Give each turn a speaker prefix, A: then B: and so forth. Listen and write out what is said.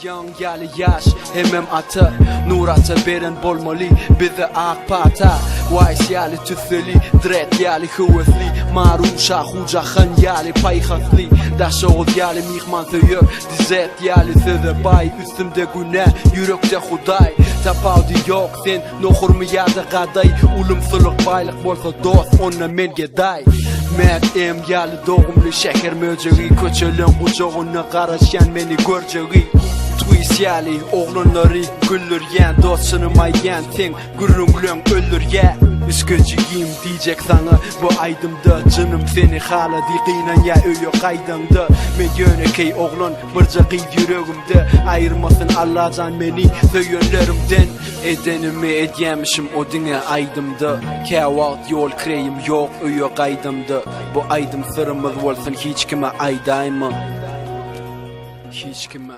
A: Young gali yaş hemem atı nur atı beren bolmalı bize ak pata Wise yali tütheli dret yali huvesli marusha huja khan yali paykhasli Daşoğuz yali mihman töyür dizet yali söze bay üstümde güne yürekte huday Tapavdi yok sen nohur mu yada gaday Ulumsuluk baylık bolsa dost onna men geday Mert em yali doğumlu şeker möcegi Köçölün uçoğuna qarasyan meni görcegi Twist yali oğlunları güllür yen dostunu mayyen ten gürrünglön öllür ye Üskücüyüm diyecek sana bu aydımda Canım seni hala diqinan ya öyle kaydımda Men yönekey oğlun mırcaqi yüreğimde Ayırmasın Allah'tan beni söyönlerimden Edenimi edyemişim o dine aydımda Kevat yol kreyim yok öyle kaydımda Bu aydım sırımız olsun hiç kime aydayma Hiç kime